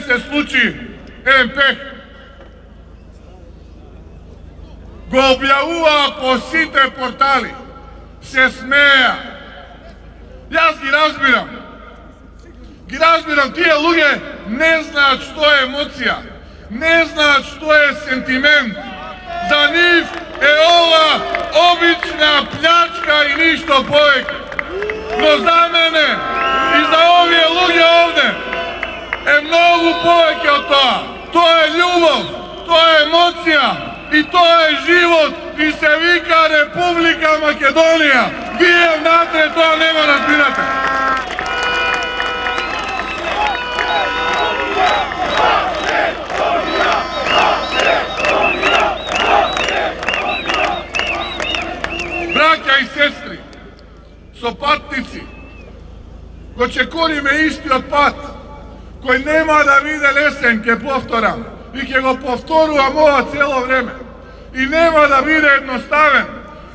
се случи еден пех. Го објавуваа по сите портали. Се смеја. Јас ги разбирам. Ги разбирам, тие луѓе не знаат што е емоција. Не знаат што е сентимент. За нив е ова обична плячка и ништо повеќе. Но за мене и за овие луѓе овде е многу повеќе од тоа. Тоа е љубов, тоа е емоција и тоа е живот и се вика Република Македонија. Вие внатре тоа не го разбирате. Браќа и сестри, сопатници, го чекориме истиот пат, кој нема да биде лесен, ќе повторам, и ќе го повторувам ова цело време. И нема да биде едноставен,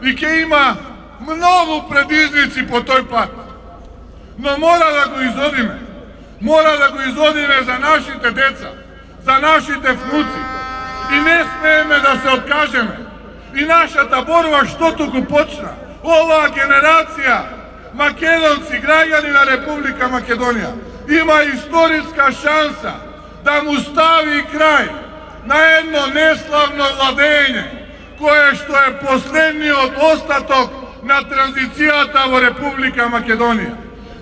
и ќе има многу предизвици по тој пат. Но мора да го изодиме. Мора да го изодиме за нашите деца, за нашите внуци. И не смееме да се откажеме. И нашата борба што туку почна. Оваа генерација македонци, граѓани на Република Македонија, има историска шанса да му стави крај на едно неславно владење, кое што е последниот остаток на транзицијата во Република Македонија.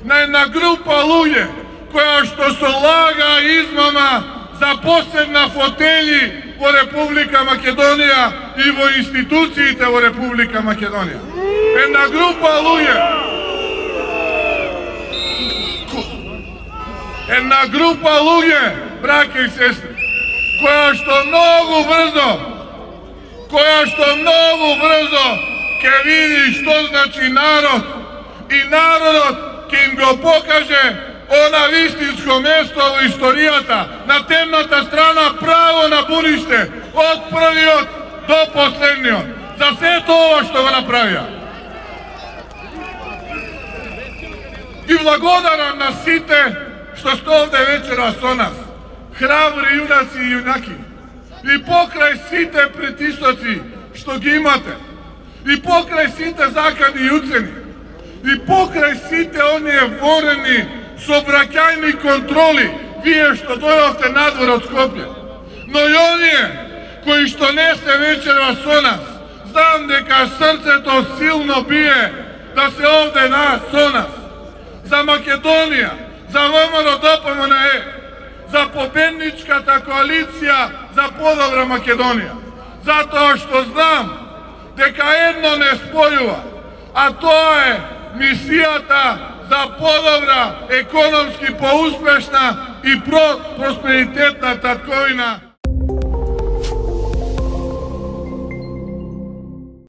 На една група луѓе која што со лага и измама запоседна фотели во Република Македонија и во институциите во Република Македонија. Една група луѓе, браќа и сестри, која што многу брзо ќе види што значи народ и народот ќе им го покаже она вистинско место во историјата, на темната страна, право на буниште, од првиот до последниот. За сето ова што го направија. И благодарам на сите што сте овде вечера со нас, храбри јунаци и јунаки. И покрај сите притисоци што ги имате, и покрај сите закани и уцени, и покрај сите оние ворени сообраќајни контроли, вие што дојдовте надвор од Скопје, но и оние кои што не се вечера со нас, знам дека срцето силно бие да се овде со нас, за Македонија, за ВМРО-ДПМНЕ, за победничката коалиција за подобра Македонија. Затоа што знам дека едно не спојува, а тоа е мисијата за подобра, економски поуспешна и просперитетна татковина